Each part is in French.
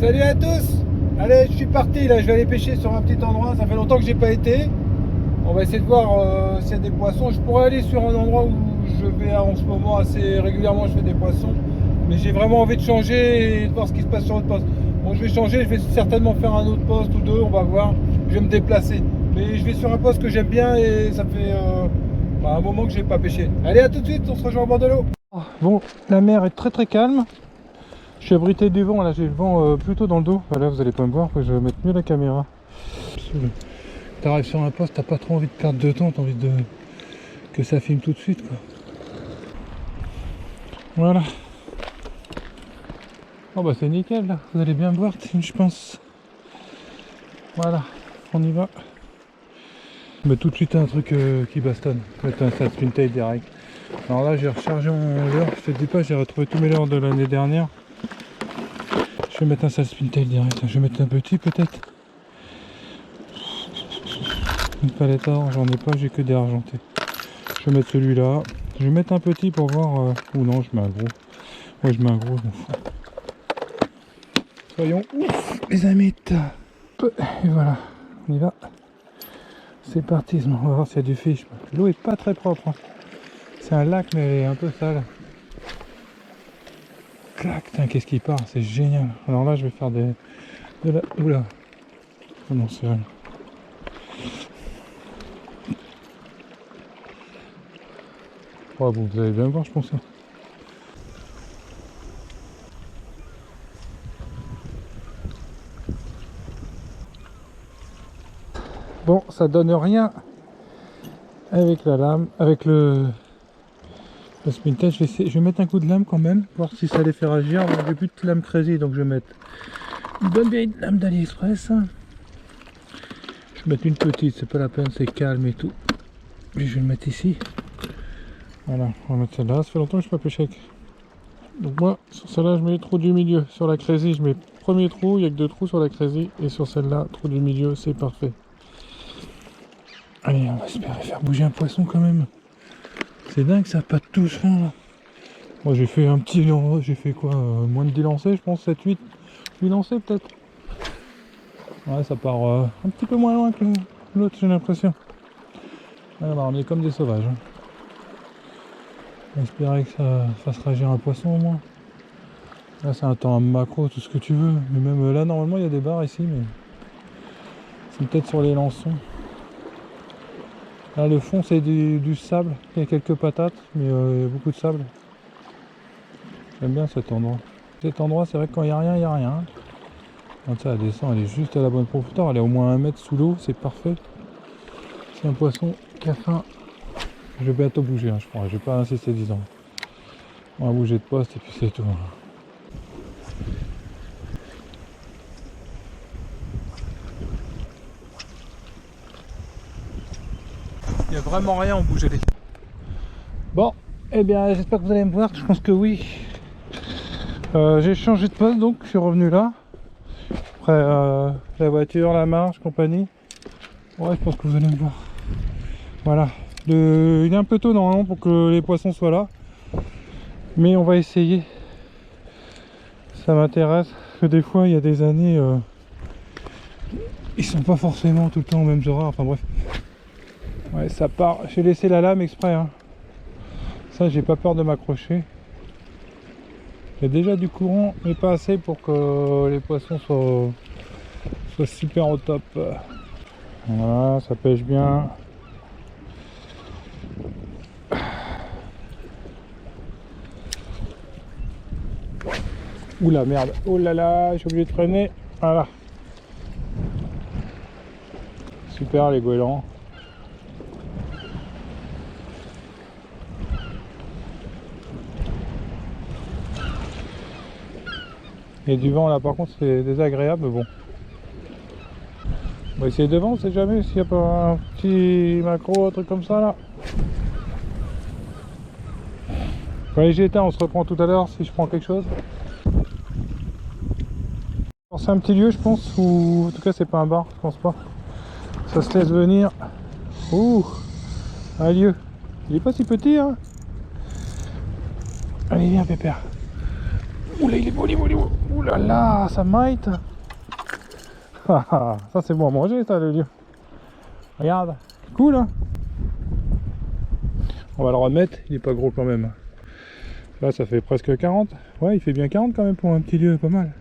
Salut à tous. Allez, je suis parti là, je vais aller pêcher sur un petit endroit, ça fait longtemps que j'ai pas été. On va essayer de voir s'il y a des poissons. Je pourrais aller sur un endroit où je vais en ce moment assez régulièrement, je fais des poissons. Mais j'ai vraiment envie de changer et de voir ce qui se passe sur l'autre poste. Bon, je vais changer, je vais certainement faire un autre poste ou deux, on va voir. Je vais me déplacer. Mais je vais sur un poste que j'aime bien et ça fait un moment que j'ai pas pêché. Allez, à tout de suite, on se rejoint au bord de l'eau. Bon, la mer est très calme. Je suis abrité du vent, là j'ai le vent plutôt dans le dos. Là vous allez pas me voir, je vais mettre mieux la caméra. T'arrives sur un poste, t'as pas trop envie de perdre de temps, t'as envie que ça filme tout de suite quoi. Voilà. Oh bah c'est nickel là, vous allez bien me voir je pense. Voilà, on y va. Mais tout de suite un truc qui bastonne. Je vais mettre un Sad Spin Tail direct. Alors là j'ai rechargé mon leurre, je te dis pas, j'ai retrouvé tous mes leurres de l'année dernière. Je vais mettre un Sad Spin Tail direct, je vais mettre un petit peut-être. Une palette or, j'en ai pas, j'ai que des argentés. Je vais mettre celui-là. Je vais mettre un petit pour voir. Ou non, je mets un gros. Ouais, je mets un gros, je m'en fous. Soyons ouf, les amis. Et voilà, on y va. C'est parti, on va voir s'il y a du fish. L'eau est pas très propre. Hein. C'est un lac, mais elle est un peu sale. Clac, qu'est-ce qui part, c'est génial. Alors là, je vais faire de la. Oula. Oh non, c'est rien. Oh, bon, vous allez bien voir, je pense. Bon, ça donne rien avec la lame, avec le spin tail. Je vais mettre un coup de lame quand même, voir si ça les fait agir. Bon, j'ai plus de lame crazy, donc je vais mettre une bonne vieille lame d'AliExpress. Je vais mettre une petite, c'est pas la peine, c'est calme et tout. Et je vais le mettre ici. Voilà, on va mettre celle-là. Ça fait longtemps que je n'ai pas pêché avec. Donc moi, sur celle-là, je mets trou du milieu. Sur la crazy, je mets premier trou, il n'y a que 2 trous sur la crazy. Et sur celle-là, trou du milieu, c'est parfait. Allez, on va espérer faire bouger un poisson quand même. C'est dingue, ça n'a pas de touche fin là. Moi j'ai fait un petit, j'ai fait quoi, moins de 10 lancers, je pense, 7, 8 lancers peut-être. Ouais, ça part un petit peu moins loin que l'autre, j'ai l'impression. Alors on est comme des sauvages. Hein. J'espérais que ça fasse réagir un poisson au moins. Là c'est un temps à macro, tout ce que tu veux. Mais même là normalement il y a des barres ici, mais c'est peut-être sur les lançons. Là le fond c'est du sable, il y a quelques patates, mais il y a beaucoup de sable. J'aime bien cet endroit. Cet endroit c'est vrai que quand il n'y a rien, il n'y a rien. Quand ça elle descend, elle est juste à la bonne profondeur, elle est au moins 1 mètre sous l'eau, c'est parfait. C'est un poisson qui a faim. Je vais bientôt bouger, hein, je crois, je vais pas insister 10 ans. On va bouger de poste et puis c'est tout. Il n'y a vraiment rien, on bouge les. Bon, eh bien j'espère que vous allez me voir, je pense que oui. J'ai changé de poste donc, je suis revenu là. Après la voiture, la marche, compagnie. Ouais, je pense que vous allez me voir. Voilà. Il est un peu tôt normalement pour que les poissons soient là. Mais on va essayer. Ça m'intéresse. Parce que des fois, il y a des années, ils sont pas forcément tout le temps aux mêmes horaires. Enfin bref. Ouais, ça part. J'ai laissé la lame exprès. Hein. Ça, j'ai pas peur de m'accrocher. Il y a déjà du courant, mais pas assez pour que les poissons soient super au top. Voilà, ça pêche bien. Oula merde, oh là là, je suis obligé de freiner. Voilà. Super les goélands. Il y a du vent là, par contre c'est désagréable, mais bon. On va essayer devant, on sait jamais s'il n'y a pas un petit macro, un truc comme ça là. Allez, j'ai éteint, on se reprend tout à l'heure si je prends quelque chose. C'est un petit lieu je pense, ou en tout cas c'est pas un bar, je pense pas. Ça se laisse venir. Ouh, un lieu. Il est pas si petit hein. Allez viens pépère. Oula il est beau, il est beau, il est beau. Ouh là là, ça mite. Ça c'est bon à manger ça le lieu. Regarde, cool hein. On va le remettre, il est pas gros quand même. Là ça fait presque 40. Ouais, il fait bien 40 quand même pour un petit lieu, pas mal.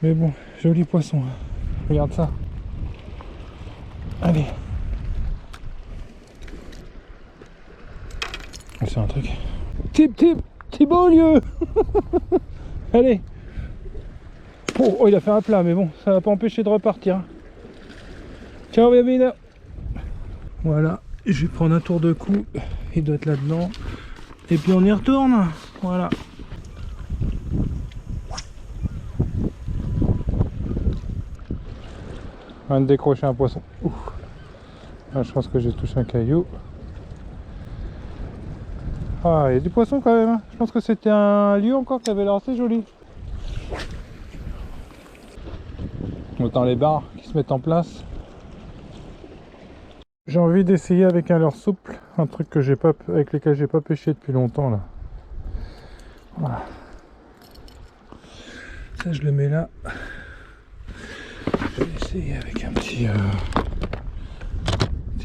Mais bon, joli poisson. Regarde ça. Allez. C'est un truc. Petit beau lieu. Allez. Oh, il a fait un plat, mais bon, ça va pas empêcher de repartir. Ciao, bienvenue. Voilà, je vais prendre un tour de cou. Il doit être là-dedans. Et puis on y retourne. Voilà. On vient de décrocher un poisson. Ouf. Là, je pense que j'ai touché un caillou. Ah, il y a du poisson quand même. Je pense que c'était un lieu encore qui avait l'air assez joli. Autant les barres qui se mettent en place. J'ai envie d'essayer avec un leurre souple, un truc que j'ai pas, avec lesquels j'ai pas pêché depuis longtemps là. Voilà. Ça je le mets là. Je vais essayer avec un petit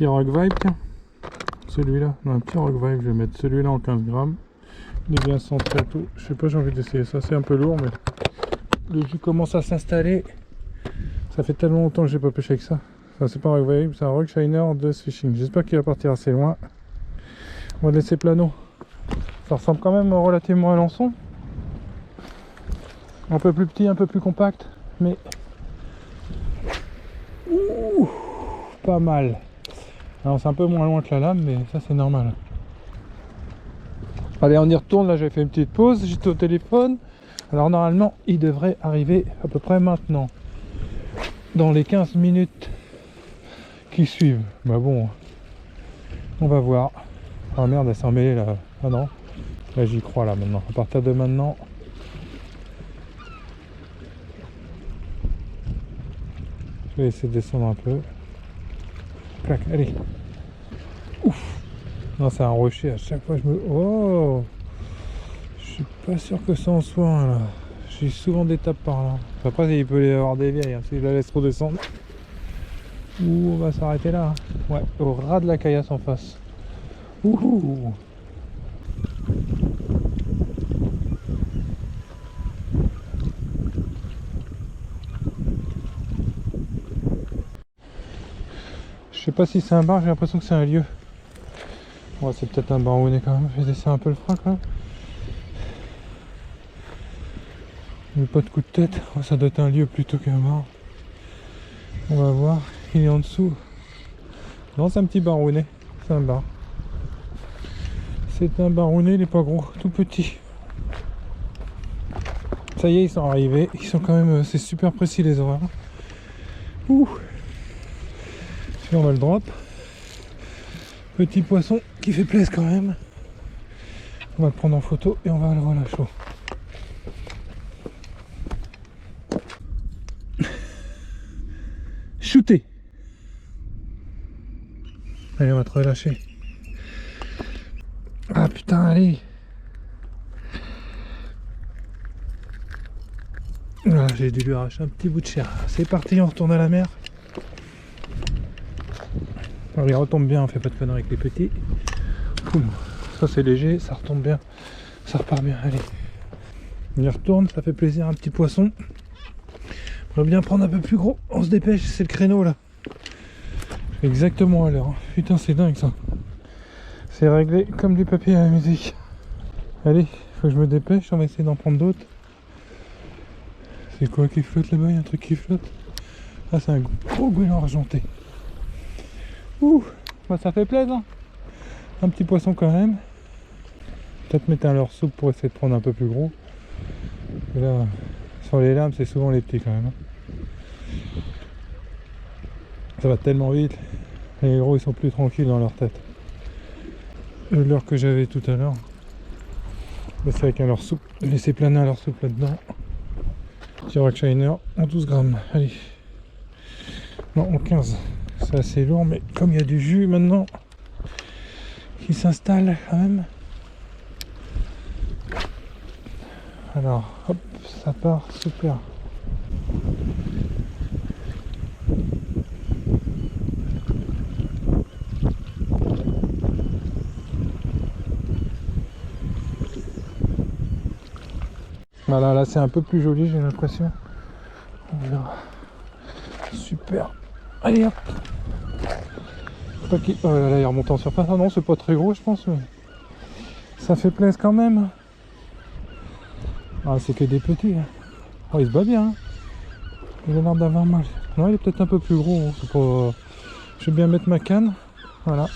Rock Vibe, tiens. Celui-là, non, un petit Rock Vibe, je vais mettre celui-là en 15 grammes. Il est bien centré et tout. Je sais pas, j'ai envie d'essayer ça, c'est un peu lourd mais le jus commence à s'installer. Ça fait tellement longtemps que j'ai pas pêché avec ça. Enfin, c'est pas un Rock Vibe, c'est un Rock Shiner de Fishing. J'espère qu'il va partir assez loin. On va laisser plano. Ça ressemble quand même relativement à l'ançon. Un peu plus petit, un peu plus compact, mais ouh, pas mal. Alors c'est un peu moins loin que la lame, mais ça c'est normal. Allez, on y retourne. Là, j'avais fait une petite pause, j'étais au téléphone. Alors normalement, il devrait arriver à peu près maintenant, dans les 15 minutes qui suivent. Bah bon, on va voir. Ah merde, elle s'est emmêlée là. Ah non, là j'y crois là maintenant. À partir de maintenant. Je vais essayer de descendre un peu. Clac, allez. Ouf. Non, c'est un rocher. À chaque fois je me... Oh, je suis pas sûr que ça en soit un là. J'ai souvent des tapes par là. Après il peut y avoir des vieilles hein, si je la laisse trop descendre. Ouh, on va s'arrêter là hein. Ouais, au ras de la caillasse en face. Ouh. Je sais pas si c'est un bar, j'ai l'impression que c'est un lieu. Ouais, c'est peut-être un baronnet quand même. Je vais laisser un peu le frein quand même. Mais pas de coup de tête. Ouais, ça doit être un lieu plutôt qu'un bar. On va voir. Il est en dessous. Non, c'est un petit baronnet. C'est un bar. C'est un baronnet, il est pas gros, tout petit. Ça y est, ils sont arrivés. Ils sont quand même. C'est super précis les horaires. Ouh. Puis on va le drop. Petit poisson qui fait plaisir quand même. On va le prendre en photo et on va le relâcher chaud. Shooter. Allez, on va te relâcher. Ah putain, allez. Voilà, j'ai dû lui arracher un petit bout de chair. C'est parti, on retourne à la mer. Alors, il retombe bien, on fait pas de conneries avec les petits. Boum. Ça c'est léger, ça retombe bien. Ça repart bien, allez. On y retourne, ça fait plaisir, un petit poisson. On va bien prendre un peu plus gros. On se dépêche, c'est le créneau là. Exactement à l'heure. Hein. Putain, c'est dingue ça. C'est réglé comme du papier à la musique. Allez, faut que je me dépêche, on va essayer d'en prendre d'autres. C'est quoi qui flotte là-bas? Il y a un truc qui flotte. Ah, c'est un gros goéland argenté. Ouh, bah, ça fait plaisir. Un petit poisson quand même. Peut-être mettre un leurre souple pour essayer de prendre un peu plus gros. Et là, sur les lames, c'est souvent les petits quand même. Ça va tellement vite. Les gros, ils sont plus tranquilles dans leur tête. Le leurre que j'avais tout à l'heure, c'est avec un leurre souple. Laisser planer un leurre souple là-dedans. Petit Rock Shiner en 12 grammes. Allez. Non, en 15. C'est assez lourd, mais comme il y a du jus maintenant qui s'installe quand même. Alors, hop, ça part super. Voilà, là c'est un peu plus joli, j'ai l'impression. On verra. Super. Allez hop. Oh là là, il remonte en surface. Ah non, c'est pas très gros, je pense, mais ça fait plaisir quand même. Ah, c'est que des petits. Oh, il se bat bien. Hein. Il a l'air d'avoir mal. Non, il est peut-être un peu plus gros. Hein. Pas... Je vais bien mettre ma canne. Voilà.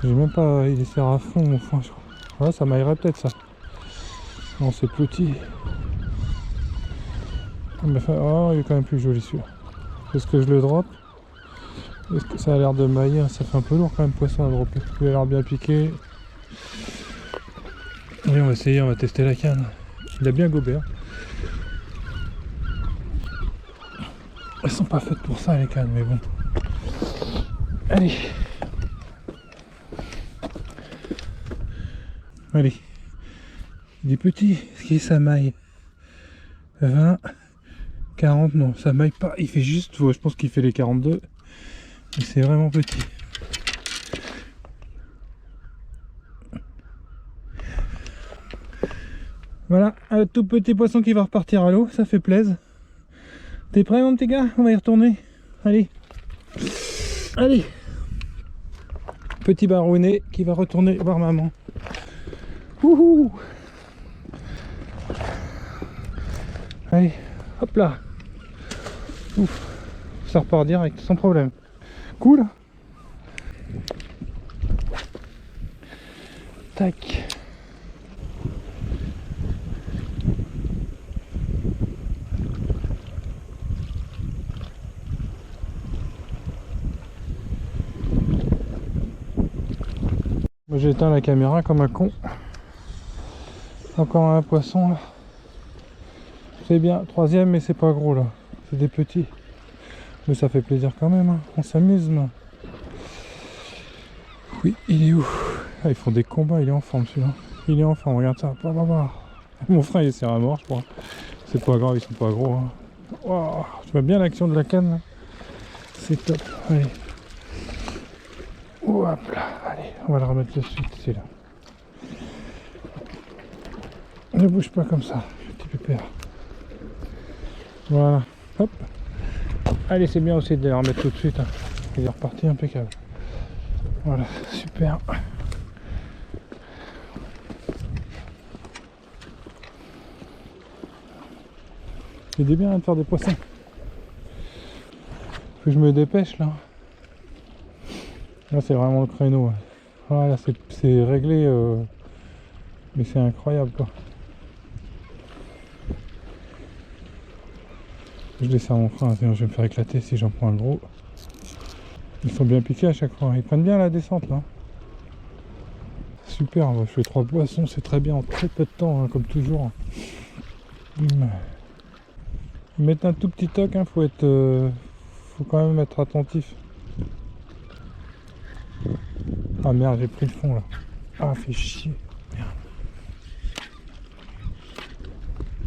J'ai même pas. Il est à fond mon foin, je crois. Ouais, ça m'aillerait peut-être ça. Non, c'est petit. Oh, il est quand même plus joli celui-là. Est-ce que je le drop? Est-ce que ça a l'air de mailler? Ça fait un peu lourd quand même, poisson à dropper. Il a l'air bien piqué. Allez, on va essayer, on va tester la canne. Il a bien gobé. Hein. Elles sont pas faites pour ça les cannes, mais bon. Allez. Allez. Il est petit. Est-ce qu'il est ça maille? 20, 40, non, ça maille pas. Il fait juste, je pense qu'il fait les 42. Mais c'est vraiment petit. Voilà, un tout petit poisson qui va repartir à l'eau, ça fait plaisir. T'es prêt mon petit gars? On va y retourner. Allez. Allez. Petit barounet qui va retourner voir maman. Wouhou. Allez, hop là. Ouf. Ça repart direct, sans problème. Cool. Tac. J'ai éteint la caméra comme un con. Encore un poisson là. C'est bien, troisième, mais c'est pas gros là. C'est des petits. Mais ça fait plaisir quand même, hein. On s'amuse. Oui, il est où? Ah, ils font des combats, il est en forme celui-là. Il est en forme, regarde ça. Mon frère il s'est mort, je crois. C'est pas grave, ils sont pas gros. Hein. Oh, je vois bien l'action de la canne. C'est top. Allez. Oh, hop là. Allez, on va le remettre de suite. C'est là. Ne bouge pas comme ça, petit pépère. Voilà. Hop. Allez, c'est bien aussi de les remettre tout de suite. Hein. Il est reparti impeccable. Voilà, super. Il est bien de faire des poissons. Faut que je me dépêche là. Là c'est vraiment le créneau. Voilà, c'est réglé. Mais c'est incroyable quoi. Je desserre mon frein, sinon je vais me faire éclater si j'en prends un gros. Ils sont bien piqués à chaque fois. Ils prennent bien la descente là. Super, je fais 3 poissons, c'est très bien en très peu de temps, hein, comme toujours. Mettre un tout petit toc, hein, faut quand même être attentif. Ah merde, j'ai pris le fond là. Ah, fait chier. Merde.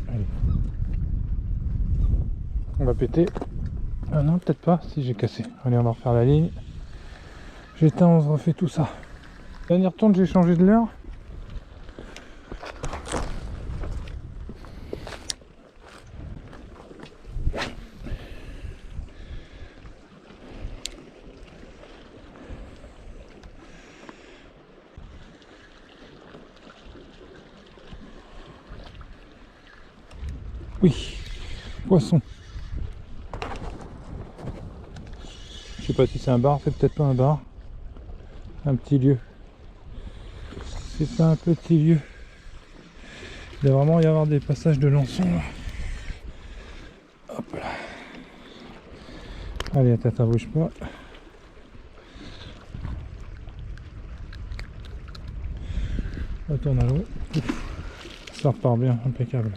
Allez. On va péter. Ah non, peut-être pas, si j'ai cassé. Allez, on va refaire la ligne. J'éteins, on se refait tout ça. Dernière tourne, j'ai changé de l'heure. Oui, poisson. Je sais pas si c'est un bar, c'est peut-être pas un bar. Un petit lieu. C'est pas un petit lieu. Il doit vraiment y avoir des passages de lançon. Hop là. Allez, attends, bouge pas. Retourne à l'eau. Ça repart bien, impeccable.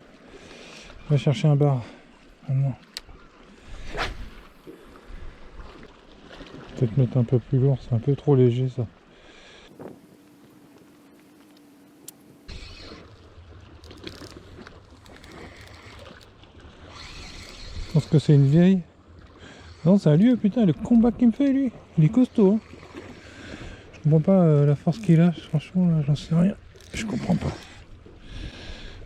On va chercher un bar. Maintenant. Peut-être mettre un peu plus lourd, c'est un peu trop léger ça. Je pense que c'est une vieille. Non, c'est un lieu, putain, le combat qu'il me fait lui. Il est costaud, hein. Je comprends pas la force qu'il a, franchement, là, j'en sais rien. Je comprends pas.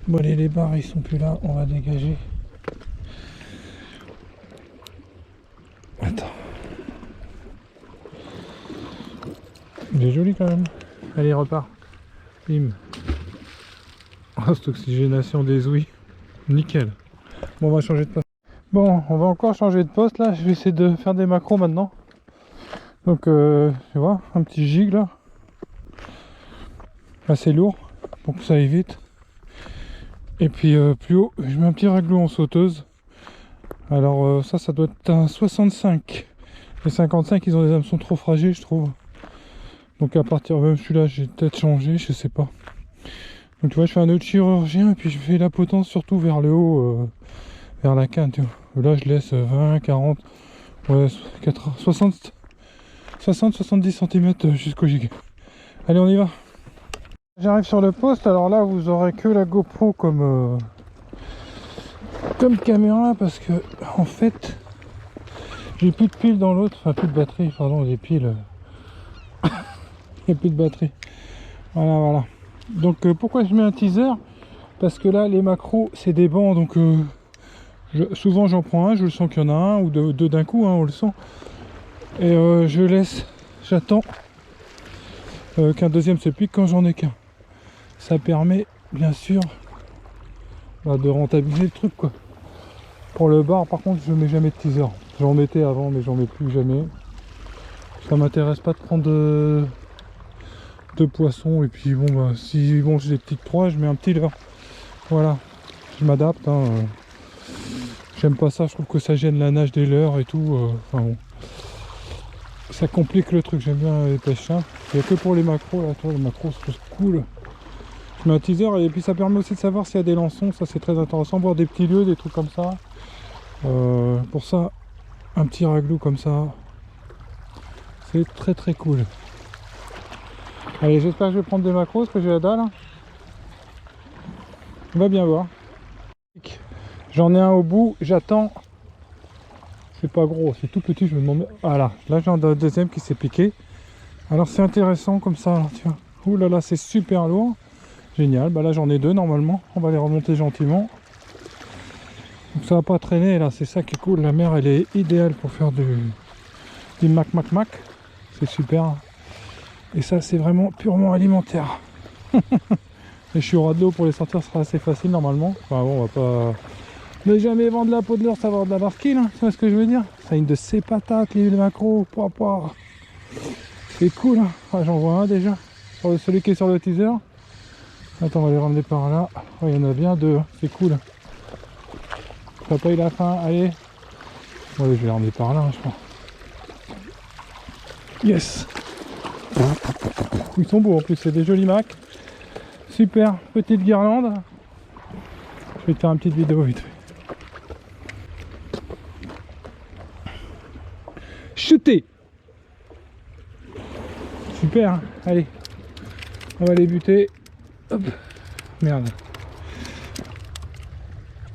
Bon, allez, les barres, ils sont plus là, on va dégager. Attends. Il est joli quand même. Allez, repart. Bim. Oh, cette oxygénation des ouïes. Nickel. Bon, on va changer de poste. Bon, on va encore changer de poste là. Je vais essayer de faire des macros maintenant. Donc, tu vois, un petit gig là. Assez lourd pour que ça aille vite. Et puis plus haut, je mets un petit raglo en sauteuse. Alors ça doit être un 65. Les 55, ils ont des hameçons trop fragiles, je trouve. Donc à partir, même celui-là, j'ai peut-être changé, je sais pas. Donc tu vois, je fais un autre chirurgien et puis je fais la potence surtout vers le haut, vers la canne, tu vois. Là, je laisse 20, 40, ouais, 60, 70 cm jusqu'au giga. Allez, on y va. J'arrive sur le poste, alors là, vous aurez que la GoPro comme caméra parce que, en fait, j'ai plus de piles dans l'autre, enfin plus de batterie, pardon, des piles. Il n'y a plus de batterie. Voilà. Donc pourquoi je mets un teaser? Parce que là les macros c'est des bancs, donc souvent j'en prends un, je le sens qu'il y en a un ou deux d'un coup, hein, on le sent. Et j'attends qu'un deuxième se pique quand j'en ai qu'un. Ça permet bien sûr de rentabiliser le truc quoi. Pour le bar par contre je mets jamais de teaser. J'en mettais avant mais j'en mets plus jamais. Ça m'intéresse pas de prendre de poissons et puis bon si bon j'ai des petites proies je mets un petit leurre. Voilà, je m'adapte hein. J'aime pas ça, je trouve que ça gêne la nage des leurres et tout. Enfin bon, ça complique le truc. J'aime bien les pêches simples. Il n'y a que pour les macros là, toi les macros c'est cool. Je mets un teaser et puis ça permet aussi de savoir s'il y a des lançons, ça c'est très intéressant, voir des petits lieux, des trucs comme ça. Pour ça, un petit raglou comme ça, c'est très cool. Allez, j'espère que je vais prendre des macros parce que j'ai la dalle. On va bien voir. J'en ai un au bout, j'attends. C'est pas gros, c'est tout petit, je me demande. Voilà, là j'en ai un deuxième qui s'est piqué. Alors c'est intéressant comme ça, tu vois. Ouh là là, c'est super lourd. Génial, bah là j'en ai deux normalement. On va les remonter gentiment. Donc ça va pas traîner là, c'est ça qui est cool. La mer elle est idéale pour faire du mac. C'est super. Et ça c'est vraiment purement alimentaire. Et je suis au ras de l'eau pour les sortir, ce sera assez facile normalement. Enfin bon, on va pas... Ne jamais vendre la peau de l'or, ça va avoir de la barquille, hein. Tu vois ce que je veux dire? Ça a une de ces patates, les macros. C'est cool, hein. Ah, j'en vois un déjà. Celui qui est sur le teaser. Attends, on va les ramener par là. Oh, il y en a bien deux, hein. C'est cool. Ça paye la fin, allez. Bon, allez, je vais les ramener par là, hein, je crois. Yes. Ils sont beaux en plus, c'est des jolis macs. Super, petite guirlande. Je vais te faire une petite vidéo vite fait. Shooter. Super, hein. Allez. On va les buter. Hop. Merde.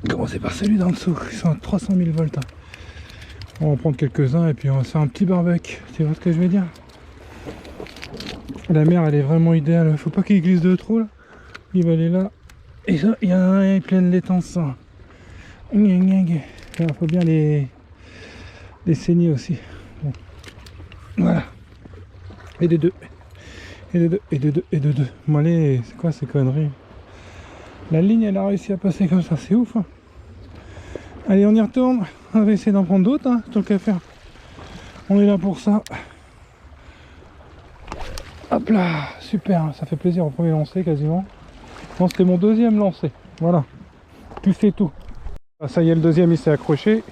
Commencez par celui d'en dessous. Ils sont à 300 000 volts. Hein. On va en prendre quelques-uns et puis on va se faire un petit barbecue. Tu vois ce que je veux dire? La mer elle est vraiment idéale. Faut pas qu'il glisse de trop là. Il va aller là. Et ça, il y en a un, il pleine l'étance. Il faut bien les saigner aussi. Bon. Voilà. Et de deux. Bon allez, c'est quoi ces conneries? La ligne elle a réussi à passer comme ça, c'est ouf. Hein. Allez, on y retourne. On va essayer d'en prendre d'autres, hein, tant qu'à faire. On est là pour ça. Hop là, super, ça fait plaisir au premier lancer quasiment. Non, c'était mon deuxième lancer. Voilà, tu sais tout. Ah, ça y est, le deuxième il s'est accroché.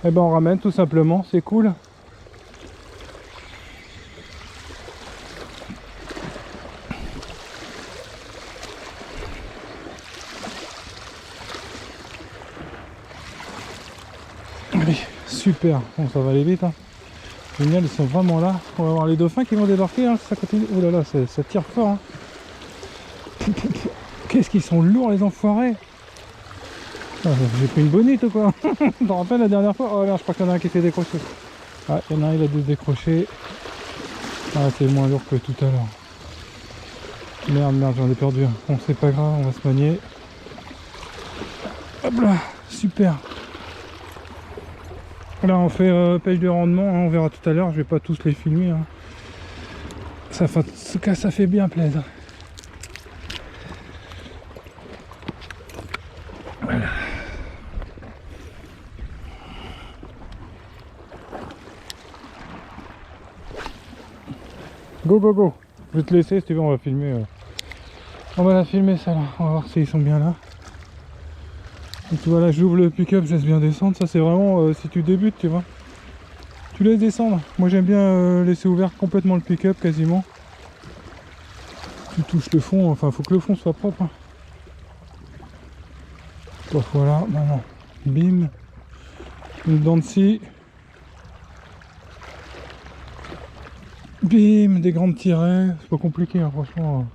Et ben on ramène tout simplement, c'est cool. Allez, super, bon, ça va aller vite. Hein. Génial, ils sont vraiment là. On va voir les dauphins qui vont débarquer. Hein, ça continue. Oh là là, ça tire fort. Hein. Qu'est-ce qu'ils sont lourds les enfoirés. Ah, j'ai pris une bonite ou quoi? Tu te rappelles la dernière fois? Oh là, je crois qu'il y en a un qui s'est décroché. Ah, il y en a un, il a dû se décrocher. Ah, c'est moins lourd que tout à l'heure. Merde, j'en ai perdu un. Bon, c'est pas grave, on va se manier. Hop là, super. Là, on fait pêche de rendement, hein, on verra tout à l'heure. Je vais pas tous les filmer. Hein. Ça fait, en tout cas, ça fait bien plaisir. Voilà. Go, go, go. Je vais te laisser si tu veux, on va filmer. On va la filmer ça là. On va voir s'ils sont bien là. Et tu vois là, j'ouvre le pick-up, je laisse bien descendre. Ça c'est vraiment si tu débutes, tu vois. Tu laisses descendre. Moi j'aime bien laisser ouvert complètement le pick-up quasiment. Tu touches le fond, enfin faut que le fond soit propre. Hein. Donc voilà, maintenant, bim. Une dent de scie. Bim, des grandes tirets. C'est pas compliqué hein, franchement.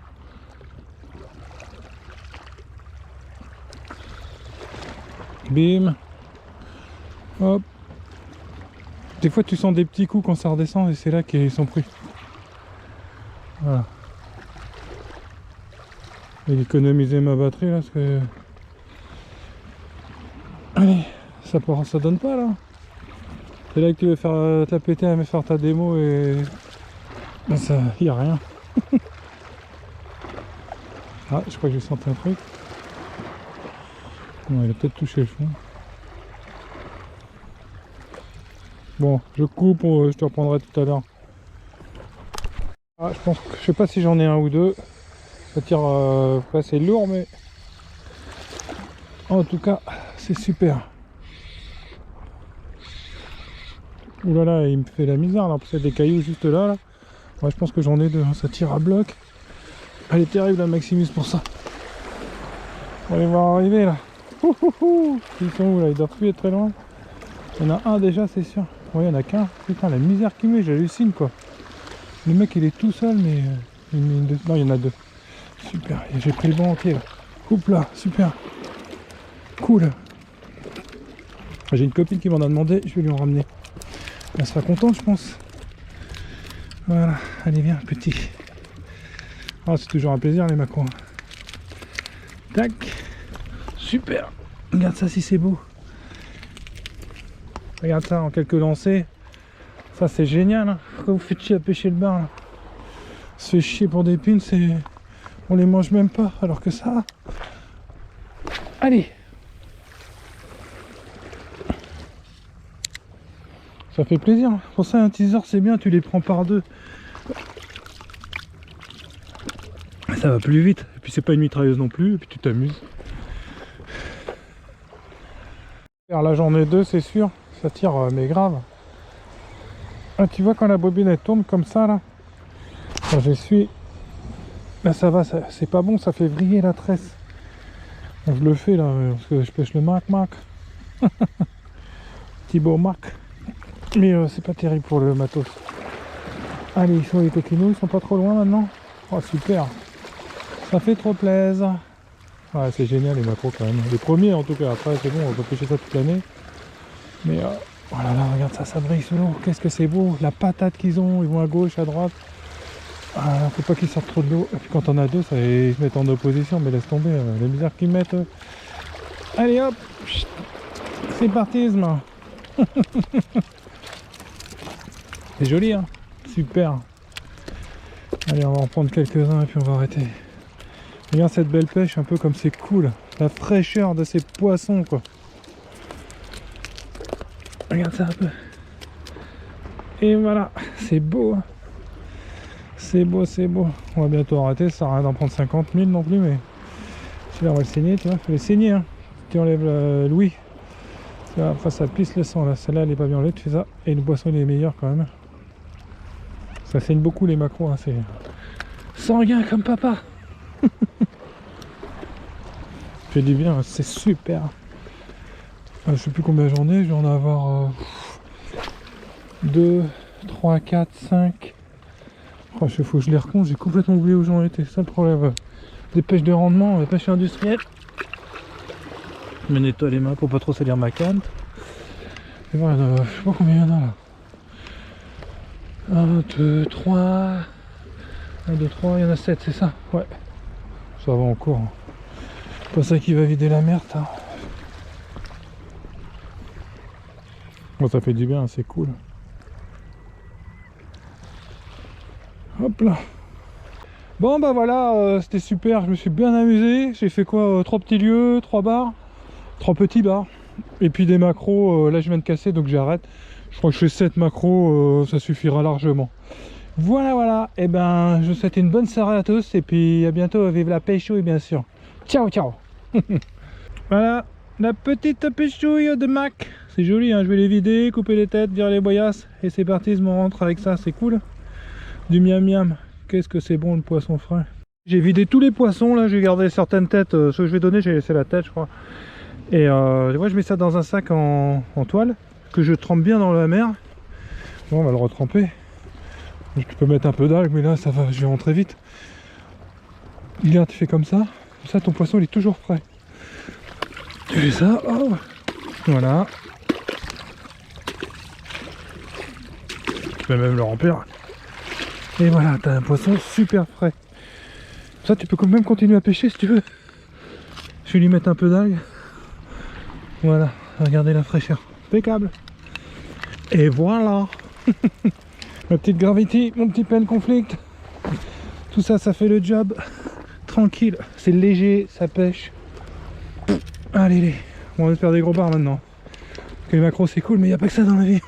Bim. Hop. Des fois tu sens des petits coups quand ça redescend et c'est là qu'ils sont pris. Voilà. J'ai économisé ma batterie là parce que... Allez, ça donne pas là. C'est là que tu veux faire te la péter à faire ta démo et... Ben ça, y a rien. Ah, je crois que j'ai senti un truc. Non, il a peut-être touché le fond. Bon, je coupe, je te reprendrai tout à l'heure. Ah, je pense que je sais pas si j'en ai un ou deux. Ça tire, c'est lourd, mais en tout cas, c'est super. Ouh là là, il me fait la misère là, parce qu'il y a des cailloux juste là. Ouais, je pense que j'en ai deux, hein. Ça tire à bloc. Elle est terrible la Maximus pour ça. On va les voir arriver là. Ils sont où là? Ils doivent plus être très loin. Il y en a un déjà, c'est sûr. Ouais, il y en a qu'un. Putain, la misère qu'il met, j'hallucine quoi. Le mec il est tout seul, mais il met une... Non, il y en a deux. Super, j'ai pris le banc entier là. Oups là, super. Cool. J'ai une copine qui m'en a demandé, je vais lui en ramener. Elle sera contente, je pense. Voilà, allez viens, petit. Ah, c'est toujours un plaisir les macros. Tac. Super. Regarde ça si c'est beau. Regarde ça en quelques lancers. Ça c'est génial. Hein. Pourquoi vous faites chier à pêcher le bar là? On se fait chier pour des pins, c'est... On les mange même pas. Alors que ça... Allez. Ça fait plaisir. Pour ça un teaser c'est bien, tu les prends par deux. Ça va plus vite. Et puis c'est pas une mitrailleuse non plus. Et puis tu t'amuses. Là j'en ai deux c'est sûr. Ça tire mais grave. Ah, tu vois quand la bobine elle tourne comme ça là. Quand j'essuie. Là ça va, c'est pas bon, ça fait vriller la tresse. Donc, je le fais là parce que je pêche le Mac. Thibaut Mac. Mais c'est pas terrible pour le matos. Allez, ils sont les coquinous, ils sont pas trop loin maintenant. Oh super. Ça fait trop plaisir. Ouais, c'est génial les macros quand même. Les premiers en tout cas, après c'est bon, on va pêcher ça toute l'année. Mais oh là là, regarde ça, ça brille sous l'eau. Qu'est-ce que c'est beau. La patate qu'ils ont, ils vont à gauche, à droite. Ah, faut pas qu'ils sortent trop de l'eau. Et puis quand on a deux, ça, ils se mettent en opposition, mais laisse tomber, la misère qu'ils mettent. Allez hop. C'est parti, c'est joli hein. Super. Allez, on va en prendre quelques-uns et puis on va arrêter. Regarde cette belle pêche, un peu comme c'est cool. La fraîcheur de ces poissons quoi. Regarde ça un peu. Et voilà, c'est beau. Hein. C'est beau, c'est beau. On va bientôt arrêter, ça sert à rien d'en prendre 50 000 non plus, mais celui-là on va le saigner, tu vois. Faut les saigner, hein. Tu enlèves l'ouïe. Après ça pisse le sang là. Celle-là elle est pas bien enlevée, tu fais ça. Et le poisson il est meilleur quand même. Ça saigne beaucoup les macros, hein. C'est sanguin comme papa. Fait du bien, c'est super. Je sais plus combien j'en ai, je vais en avoir 2, 3, 4, 5. Oh, il faut que je les recompte, j'ai complètement oublié où j'en étais, c'est ça le problème. Des pêches de rendement, des pêches industrielles. Je me nettoie les mains pour pas trop salir ma canne. Et voilà, je sais pas combien il y en a là. 1, 2, 3. 1, 2, 3, il y en a 7, c'est ça? Ouais. Ça va encore. C'est pas ça qui va vider la merde. Hein. Bon, ça fait du bien, c'est cool. Hop là. Bon bah voilà, c'était super, je me suis bien amusé. J'ai fait quoi, 3 petits lieux, 3 bars, 3 petits bars. Et puis des macros, là je viens de casser donc j'arrête. Je crois que je fais 7 macros, ça suffira largement. Voilà, voilà, et ben je vous souhaite une bonne soirée à tous. Et puis à bientôt, vive la pêchouille bien sûr. Ciao, ciao. Voilà, la petite pêchouille de Mac. C'est joli, hein, je vais les vider, couper les têtes, virer les boyasses. Et c'est parti, je m'en rentre avec ça, c'est cool. Du miam miam. Qu'est-ce que c'est bon le poisson frais. J'ai vidé tous les poissons là, j'ai gardé certaines têtes, ceux que je vais donner j'ai laissé la tête je crois. Et moi je mets ça dans un sac en toile, que je trempe bien dans la mer. Bon, on va le retremper. Je peux mettre un peu d'algues mais là ça va, je vais rentrer vite. Regarde, tu fais comme ça ton poisson il est toujours frais. Tu fais ça, oh. Voilà. Tu peux même le remplir. Et voilà, t'as un poisson super frais. Ça, tu peux quand même continuer à pêcher si tu veux. Je vais lui mettre un peu d'algues. Voilà, regardez la fraîcheur. Impeccable. Et voilà. Ma petite Gravity, mon petit Pen Conflict. Tout ça, ça fait le job. Tranquille, c'est léger, ça pêche. Allez, on va se faire des gros bars maintenant. Parce que les macros, c'est cool, mais il n'y a pas que ça dans la vie.